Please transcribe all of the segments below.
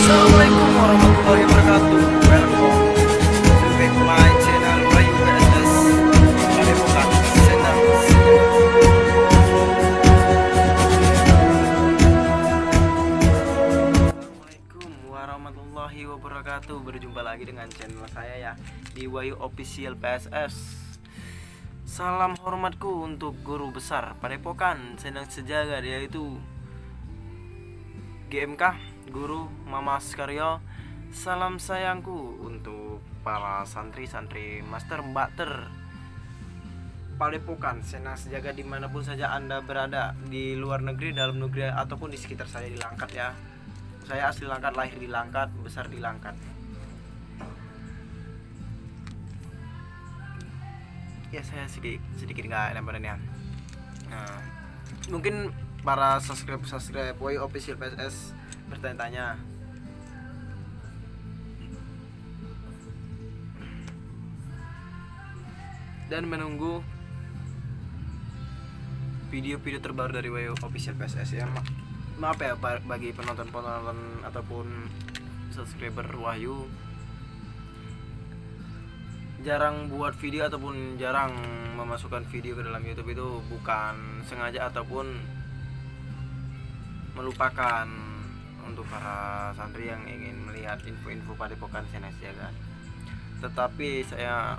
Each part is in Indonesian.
Assalamualaikum warahmatullahi wabarakatuh. Welcome to back my channel Wahyu PSS Padepokan Senang Sejagat. Assalamualaikum warahmatullahi wabarakatuh. Berjumpa lagi dengan channel saya ya, di Wahyu Official PSS. Salam hormatku untuk guru besar Padepokan Senang Sejagat, yaitu GMK Guru Mamas Karyo. Salam sayangku untuk para santri-santri, master, mbakter Padepokan Senang Sejagat dimanapun saja Anda berada, di luar negeri, dalam negeri, ataupun di sekitar saya di Langkat ya. Saya asli Langkat, lahir di Langkat, besar di Langkat. Ya, saya sedikit nggak enak badannya. Nah, mungkin para subscribe Wahyu Official PSS bertanya-tanya, dan menunggu video-video terbaru dari Wahyu Official PSS ya. Maaf ya bagi penonton ataupun subscriber Wahyu, jarang buat video ataupun jarang memasukkan video ke dalam YouTube itu bukan sengaja ataupun melupakan untuk para santri yang ingin melihat info-info Padepokan Senang Sejagat. Tetapi saya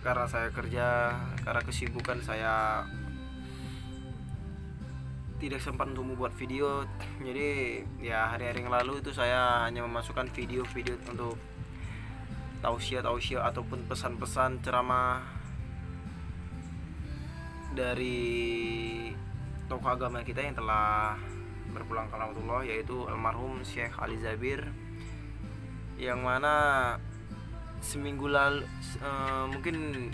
karena saya kerja, karena kesibukan saya tidak sempat untuk membuat video. Jadi ya hari-hari yang lalu itu saya hanya memasukkan video-video untuk tausiah ataupun pesan-pesan ceramah dari tokoh agama kita yang telah berpulang ke rahmatullah, yaitu almarhum Syekh Ali Zabir, yang mana seminggu lalu, mungkin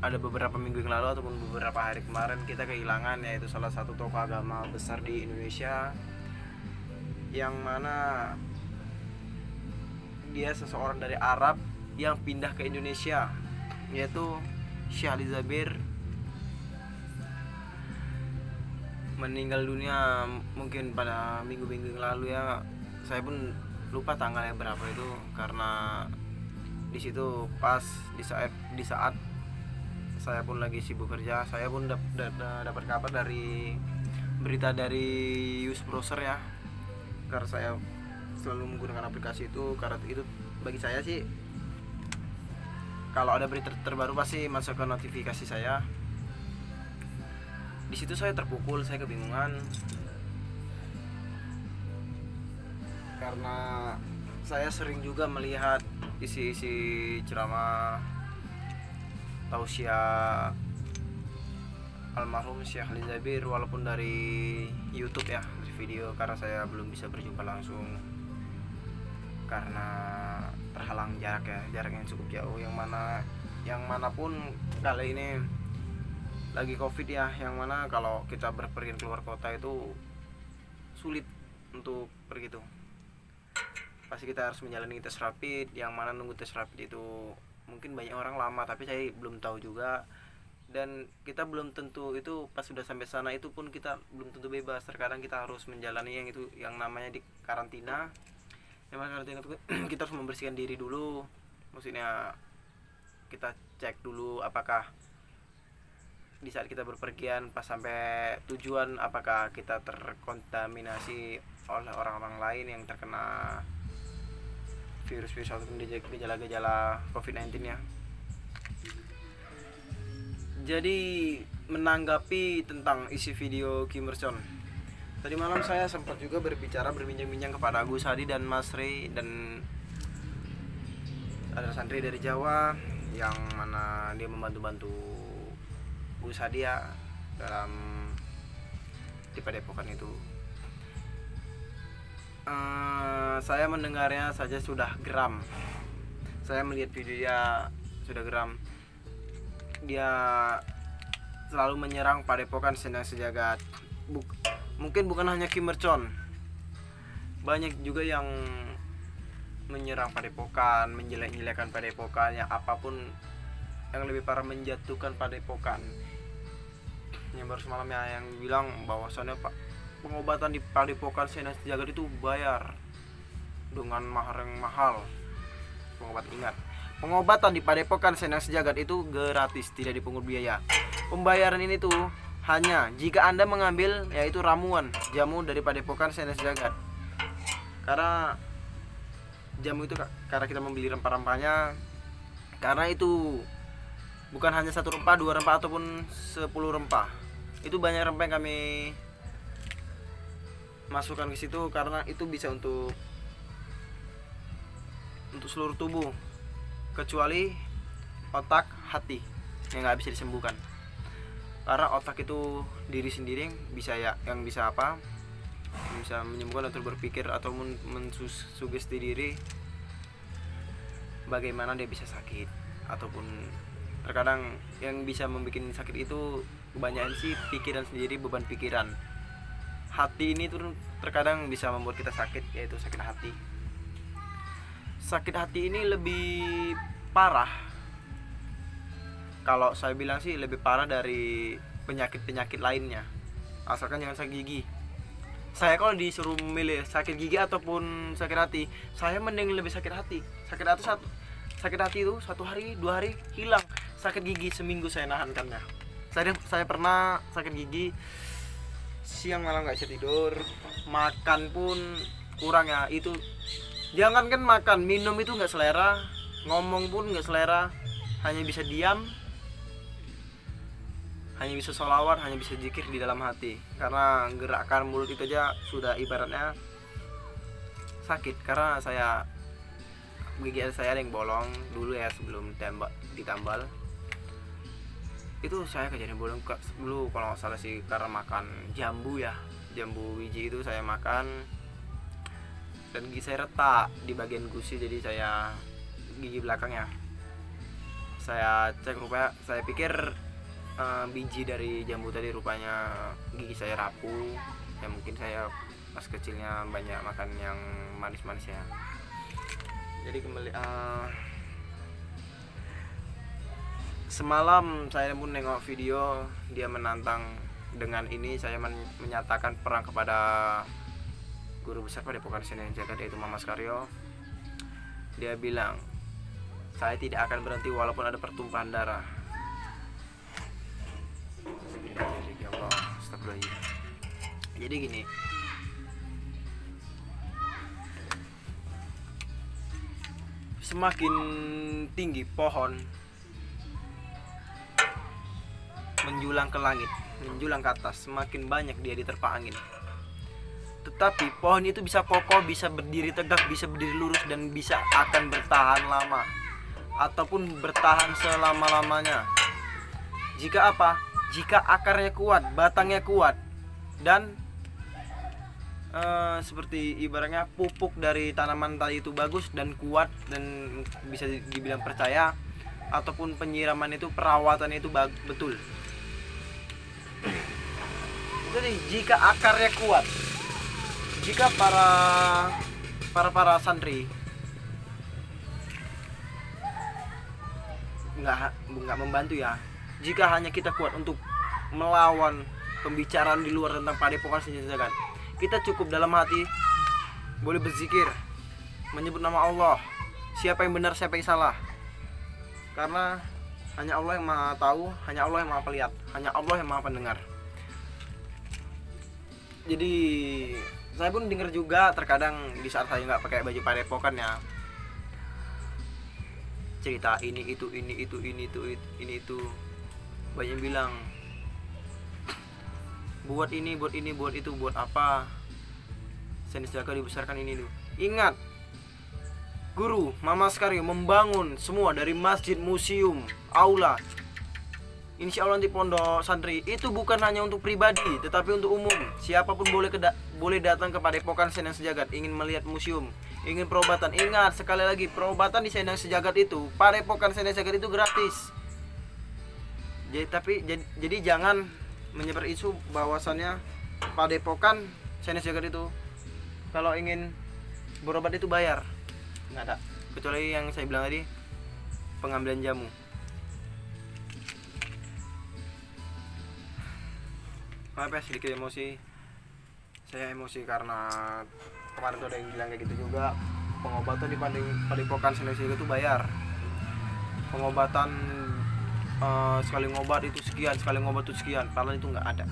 ada beberapa minggu yang lalu ataupun beberapa hari kemarin kita kehilangan, yaitu salah satu tokoh agama besar di Indonesia, yang mana dia seseorang dari Arab yang pindah ke Indonesia, yaitu Syekh Ali Zabir. Meninggal dunia mungkin pada minggu-minggu yang lalu ya. Saya pun lupa tanggalnya berapa itu, karena di situ pas di saat saya pun lagi sibuk kerja. Saya pun dapat kabar dari berita dari News Browser ya, karena saya selalu menggunakan aplikasi itu. Karena itu bagi saya sih, kalau ada berita terbaru pasti masuk ke notifikasi saya. Di situ saya terpukul, saya kebingungan, karena saya sering juga melihat isi-isi ceramah tausiah almarhum Syekh Ali Zabir, walaupun dari YouTube ya, dari video, karena saya belum bisa berjumpa langsung karena terhalang jarak yang cukup jauh, yang manapun kali ini lagi COVID ya, yang mana kalau kita berpergian keluar kota itu sulit untuk pergi tuh. Pasti kita harus menjalani tes rapid, yang mana nunggu tes rapid itu mungkin banyak orang lama, tapi saya belum tahu juga. Dan kita belum tentu itu pas sudah sampai sana itu pun kita belum tentu bebas. Terkadang kita harus menjalani yang namanya di karantina. Yang mana karantina itu kita harus membersihkan diri dulu. Maksudnya kita cek dulu apakah di saat kita berpergian pas sampai tujuan apakah kita terkontaminasi oleh orang-orang lain yang terkena virus-virus ataupun gejala-gejala COVID-19 ya. Jadi menanggapi tentang isi video Kim Mercon, tadi malam saya sempat juga berbincang-bincang kepada Gus Hadi dan Mas Rey, dan ada santri dari Jawa yang mana dia membantu Gus Hadi ya dalam di Padepokan itu. Saya mendengarnya saja sudah geram. Saya melihat videonya sudah geram. Dia selalu menyerang Padepokan Senang Sejagat. Mungkin bukan hanya Kim Mercon, banyak juga yang menyerang Padepokan, menjelek-jelekan Padepokan, yang apapun, yang lebih parah menjatuhkan Padepokan. Yang baru semalam ya, yang bilang bahwasannya pengobatan di Padepokan Senang Sejagat itu bayar. dengan mahar yang mahal. Pengobatan di Padepokan Selendang Sejagat itu gratis, tidak dipungut biaya. Pembayaran ini tuh hanya jika Anda mengambil yaitu ramuan jamu dari Padepokan Selendang Sejagat. Karena jamu itu karena kita membeli rempah-rempahnya, karena itu bukan hanya 1 rempah, 2 rempah ataupun 10 rempah. Itu banyak rempah yang kami masukkan ke situ karena itu bisa untuk seluruh tubuh kecuali otak, hati yang nggak bisa disembuhkan. Karena otak itu diri sendiri yang bisa bisa menyembuhkan atau berpikir atau mensugesti diri bagaimana dia bisa sakit, ataupun terkadang yang bisa membuat sakit itu kebanyakan sih pikiran sendiri, beban pikiran. Hati ini tuh terkadang bisa membuat kita sakit, yaitu sakit hati. Sakit hati ini lebih parah, kalau saya bilang sih lebih parah dari penyakit-penyakit lainnya, asalkan jangan sakit gigi. Saya kalau disuruh memilih sakit gigi ataupun sakit hati, saya mending lebih sakit hati. Sakit hati itu 1 hari 2 hari hilang. Sakit gigi seminggu saya nahankannya. Saya pernah sakit gigi, siang malam nggak bisa tidur, makan pun kurang ya. Itu jangankan makan, minum itu nggak selera, ngomong pun nggak selera, hanya bisa diam, hanya bisa sholawat, hanya bisa zikir di dalam hati. Karena gerakan mulut itu aja sudah ibaratnya sakit. Karena gigi saya ada yang bolong dulu ya, sebelum ditambal. Itu saya kejadian bolong dulu kalau nggak salah sih, karena makan jambu biji itu saya makan, dan gigi saya retak di bagian gusi, jadi gigi belakangnya saya cek, rupanya saya pikir biji dari jambu tadi, rupanya gigi saya rapuh. Ya mungkin saya pas kecilnya banyak makan yang manis-manis ya. Jadi kembali semalam saya pun nengok video dia menantang dengan ini. Saya menyatakan perang kepada guru besar Padepokan Selendang Sejagat, yaitu Mas Karyo. Dia bilang, saya tidak akan berhenti walaupun ada pertumpahan darah. Ya Allah, astagfirullah. Jadi gini, semakin tinggi pohon menjulang ke langit, menjulang ke atas, semakin banyak dia diterpa angin. Tetapi pohon itu bisa kokoh, bisa berdiri tegak, bisa berdiri lurus, dan bisa akan bertahan lama ataupun bertahan selama-lamanya. Jika jika akarnya kuat, batangnya kuat, dan seperti ibaratnya pupuk dari tanaman tadi itu bagus dan kuat, dan bisa dibilang percaya, ataupun penyiraman itu, perawatan itu betul. Jadi jika akarnya kuat, jika para santri nggak membantu ya, jika hanya kita kuat untuk melawan pembicaraan di luar tentang Padepokan Selendang Sejagat, kita cukup dalam hati boleh berzikir, menyebut nama Allah, siapa yang benar siapa yang salah, karena hanya Allah yang maha tahu, hanya Allah yang maha melihat, hanya Allah yang maha pendengar. Jadi saya pun dengar juga terkadang di saat saya nggak pakai baju Padepokan ya, cerita ini itu banyak yang bilang, buat ini, buat itu, buat apa Selendang Sejagat dibesarkan ini tuh. Ingat, guru Mas Karyo membangun semua dari masjid, museum, aula, insya Allah nanti pondok santri itu bukan hanya untuk pribadi, tetapi untuk umum. Siapapun boleh datang ke Padepokan Selendang Sejagat, ingin melihat museum, ingin perobatan. Ingat sekali lagi, perobatan di Selendang Sejagat itu, Padepokan Selendang Sejagat itu gratis. Jadi jangan menyebar isu bahwasannya Padepokan Selendang Sejagat itu kalau ingin berobat itu bayar. Nggak ada, kecuali yang saya bilang tadi, pengambilan jamu. Maaf ya sedikit emosi. Saya emosi karena kemarin tuh ada yang bilang kayak gitu juga. pengobatan di Padepokan Senen Sejagat itu bayar. Pengobatan sekali ngobat itu sekian, sekali ngobat itu sekian, padahal itu nggak ada.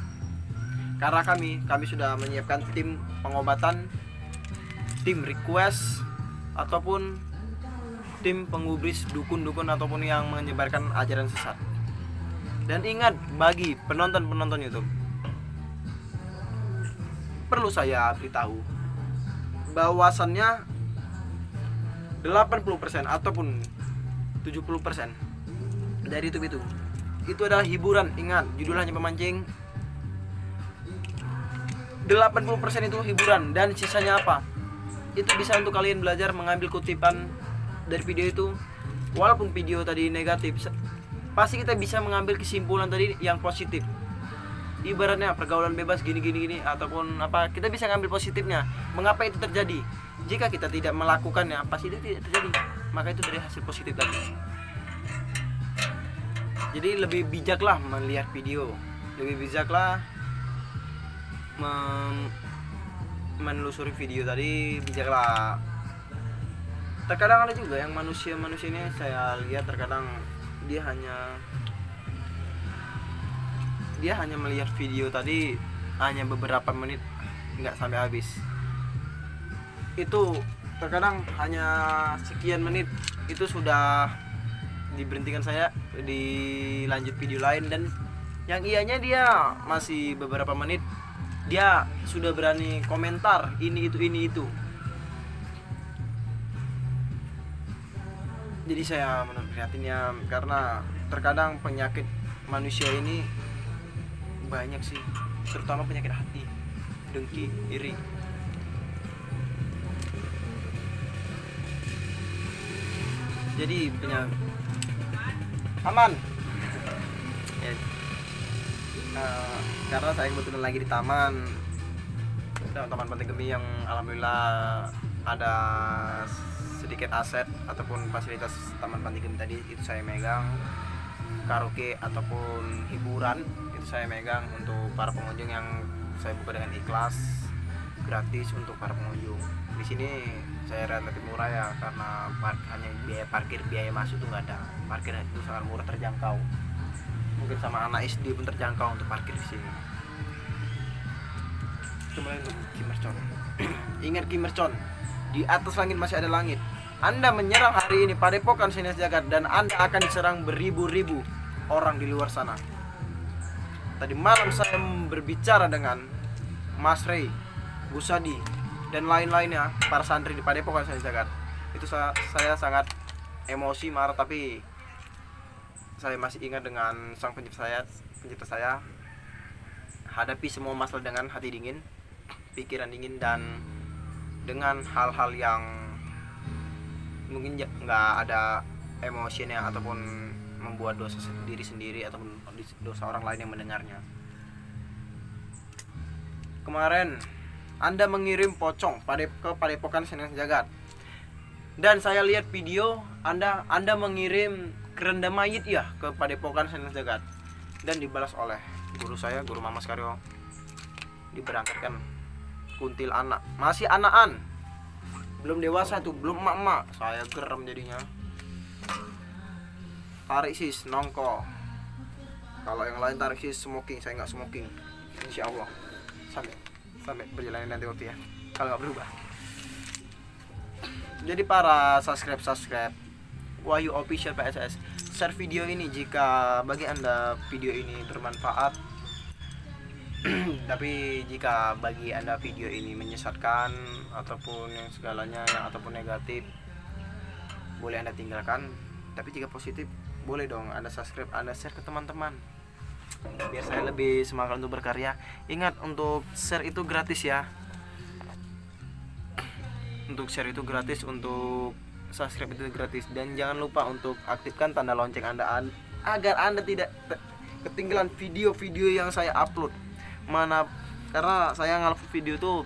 Karena kami sudah menyiapkan tim pengobatan, tim request ataupun tim pengubris dukun-dukun ataupun yang menyebarkan ajaran sesat. Dan ingat, bagi penonton YouTube, perlu saya beritahu bahwasannya 80% ataupun 70% dari YouTube itu adalah hiburan. Ingat, judulnya hanya pemancing. 80% itu hiburan dan sisanya apa? Itu bisa untuk kalian belajar mengambil kutipan dari video itu. Walaupun video tadi negatif, pasti kita bisa mengambil kesimpulan tadi yang positif. Ibaratnya pergaulan bebas gini ataupun apa, kita bisa ngambil positifnya. Mengapa itu terjadi? Jika kita tidak melakukannya, pasti itu tidak terjadi. Maka itu dari hasil positif tadi. Jadi lebih bijaklah melihat video, lebih bijaklah menelusuri video tadi, bijaklah. Terkadang ada juga yang manusia ini saya lihat terkadang dia hanya melihat video tadi hanya beberapa menit, nggak sampai habis. Itu terkadang hanya sekian menit itu sudah diberhentikan, saya dilanjut video lain, dan yang ianya dia masih beberapa menit dia sudah berani komentar ini itu. Jadi saya memprihatinnya karena terkadang penyakit manusia ini banyak sih, terutama penyakit hati, dengki, iri. Jadi aman ya, karena saya kebetulan lagi di taman Pantai Gemi yang alhamdulillah ada sedikit aset ataupun fasilitas Taman Pantai Gemi tadi, itu saya megang. Karaoke ataupun hiburan itu saya megang untuk para pengunjung, yang saya buka dengan ikhlas, gratis untuk para pengunjung. Di sini saya relatif murah ya, karena hanya biaya parkir, biaya masuk tuh nggak ada. Parkir itu sangat murah, terjangkau. Mungkin sama anak SD pun terjangkau untuk parkir di sini. Kembali untuk Kimercon. Ingat Kimercon, di atas langit masih ada langit. Anda menyerang hari ini Padepokan Senen Sejagat dan Anda akan diserang beribu-ribu orang di luar sana. Tadi malam saya berbicara dengan Mas Rey, Busadi, dan lain-lainnya, para santri di Padepokan Senen Sejagat. Itu saya sangat emosi, marah, tapi saya masih ingat dengan sang pencipta saya. Hadapi semua masalah dengan hati dingin, pikiran dingin, dan dengan hal-hal yang mungkin nggak ada emosinya ataupun membuat dosa diri sendiri ataupun dosa orang lain yang mendengarnya. Kemarin Anda mengirim pocong ke Padepokan Senen Sejagat, dan saya lihat video Anda mengirim kerenda mayit ya ke Padepokan Senen Sejagat, dan dibalas oleh guru saya, Guru Mamas Karyo. Diberangkatkan kuntil anak, masih anakan, belum dewasa tuh, belum emak-emak. Saya geram jadinya. Tarik sis, nongko. Kalau yang lain tarik sis smoking, saya nggak smoking. Insya Allah sampai berjalan nanti waktu ya, kalau nggak berubah. Jadi para subscribe Wahyu Official PSS, share video ini jika bagi Anda video ini bermanfaat. Tapi jika bagi Anda video ini menyesatkan ataupun yang segalanya ataupun negatif, boleh Anda tinggalkan. Tapi jika positif, boleh dong Anda subscribe, Anda share ke teman-teman, biar saya lebih semangat untuk berkarya. Ingat, untuk share itu gratis ya. Untuk share itu gratis, untuk subscribe itu gratis. Dan jangan lupa untuk aktifkan tanda lonceng Anda agar Anda tidak ketinggalan video-video yang saya upload. Karena saya ngupload video tuh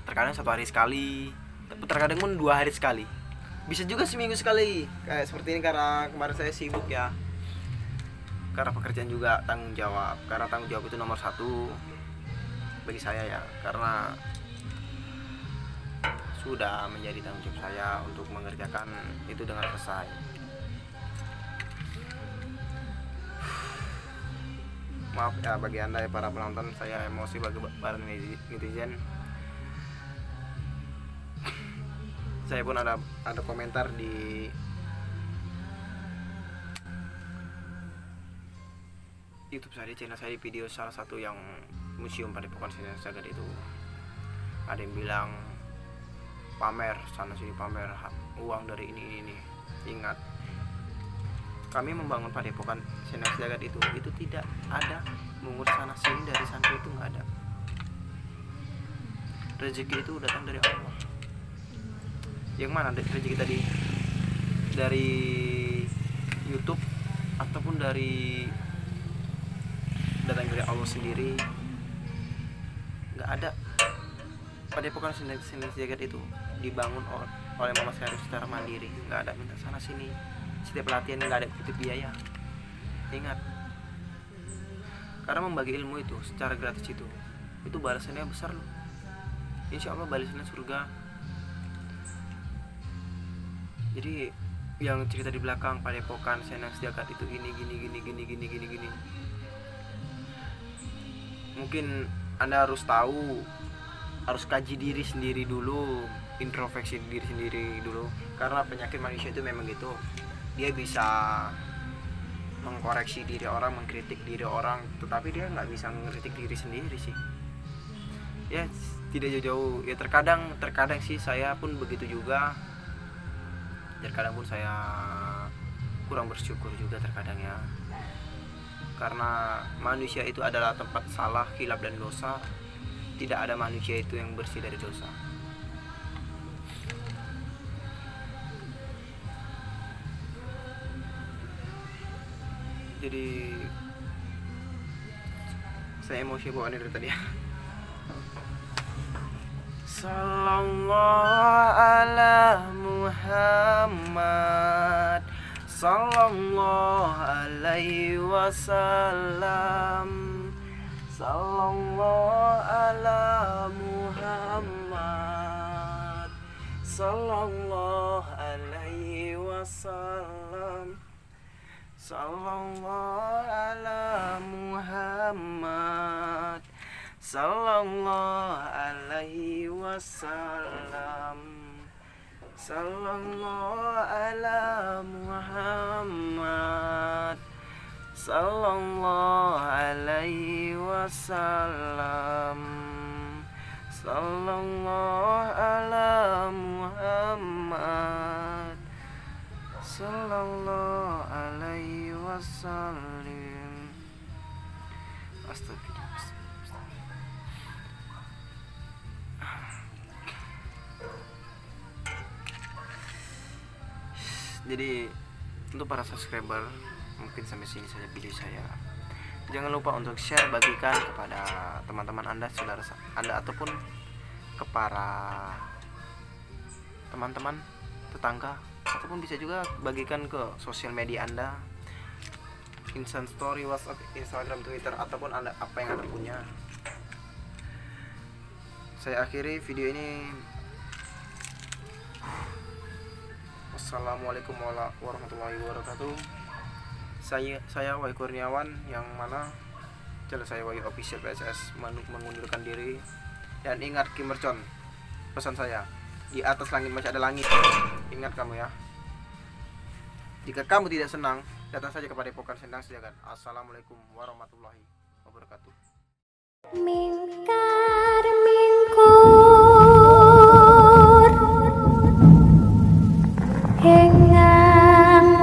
terkadang 1 hari sekali, terkadang pun 2 hari sekali, bisa juga seminggu sekali. Kayak seperti ini karena kemarin saya sibuk ya, karena pekerjaan juga tanggung jawab. Karena tanggung jawab itu nomor 1 bagi saya ya, karena sudah menjadi tanggung jawab saya untuk mengerjakan itu dengan selesai. Maaf ya bagi anda ya para penonton, saya emosi bagi para netizen. Saya pun ada komentar di YouTube saya, di channel saya, di video salah satu yang museum Padepokan Sendang Sejagat itu. Ada yang bilang pamer sana sini, pamer uang dari ini. Ingat, kami membangun Padepokan Sendang Sejagat itu tidak ada mengut sana sini, dari santri itu nggak ada. Rezeki itu datang dari Allah. Yang mana rezeki tadi? Dari YouTube ataupun datang dari Allah sendiri? Nggak ada. Padepokan Sendang Sejagat itu dibangun oleh Mama Syarif secara mandiri, nggak ada minta sana sini. Setiap latihan nggak ada kutip biaya. Ingat, karena membagi ilmu itu secara gratis itu balasannya besar loh. Insya Allah balasannya surga. Jadi yang cerita di belakang Padepokan Sendang Sejagat itu gini. Mungkin Anda harus tahu, harus kaji diri sendiri dulu, introspeksi diri sendiri dulu. Karena penyakit manusia itu memang gitu. Dia bisa mengkoreksi diri orang, mengkritik diri orang, tetapi dia nggak bisa mengkritik diri sendiri sih. Ya tidak jauh-jauh. Ya terkadang sih saya pun begitu juga. Terkadang pun saya kurang bersyukur juga terkadang ya. Karena manusia itu adalah tempat salah, khilaf dan dosa. Tidak ada manusia itu yang bersih dari dosa. Jadi saya emosi bawaannya dari tadi ya. Sallallahu ala Muhammad, sallallahu alaihi wasallam, sallallahu ala Muhammad, sallallahu alaihi wasallam, sallallahu ala Muhammad, sallallahu alaihi wasallam, sallallahu ala Muhammad, sallallahu alaihi wasallam, sallallahu ala Muhammad, sallallahu alaihi wasallam. Astagfirullah. Jadi untuk para subscriber, mungkin sampai sini saja video saya. Jangan lupa untuk share, bagikan kepada teman-teman Anda, saudara Anda, ataupun ke para teman-teman, tetangga, ataupun bisa juga bagikan ke sosial media Anda, Instant Story, WhatsApp, Instagram, Twitter, ataupun Anda apa yang Anda punya. Saya akhiri video ini. Assalamualaikum warahmatullahi wabarakatuh. Saya Wahyu Kurniawan, yang mana channel saya Wahyu Official PSS mengundurkan diri. Dan ingat Kim Mercon, pesan saya, di atas langit masih ada langit. Ingat kamu ya. Jika kamu tidak senang, datang saja kepada Padepokan Sendang Sejagat. Assalamualaikum warahmatullahi wabarakatuh. Mingkar mingkur hengang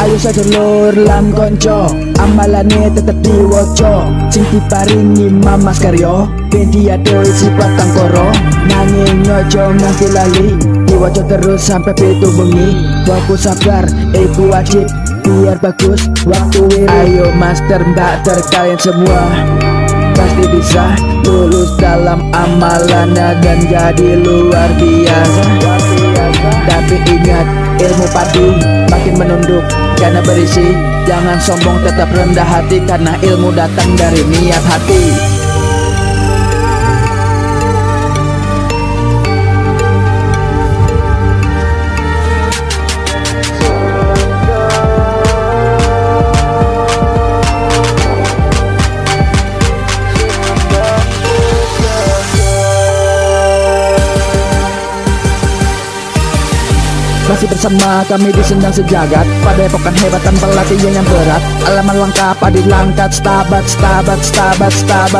Ayo sedulur lan konco, amalane tetep diwoco, sing diparingi Mamas Karyo ben diadohi sifat tangkoro. Nanging ojo nganti lali diwoco terus sampai pitu bengi. Fokus sabar iku wajib biar bagus waktu wirid. Ayo master mbak kalian semua pasti bisa lulus dalam amalannya dan jadi luar biasa. Tapi ingat, ilmu padi makin menunduk karena berisi. Jangan sombong, tetap rendah hati karena ilmu datang dari niat hati. Masih bersama kami di Sendang Sejagat, pada epokan hebat tanpa latihan yang berat. Alaman lengkap adi langkat, stabat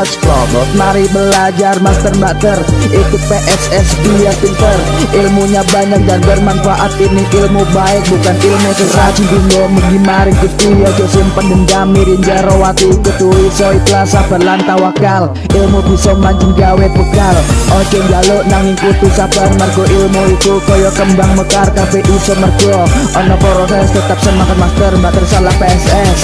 Slobot. Mari belajar master mater, ikut PSS biar pinter. Ilmunya banyak dan bermanfaat, ini ilmu baik bukan ilmu seracun. Bingung mengimaring kutu ojo simpen dendam mirin jarawati kutui so ikhlas sabar lan tawakal. Ilmu bisa mancing gawe bekal, ojo njaluk nanging kutu sabar margo ilmu iku koyo kembang mekar. Kabeh iso mergo ono proses, tetap semangat master salah PSS.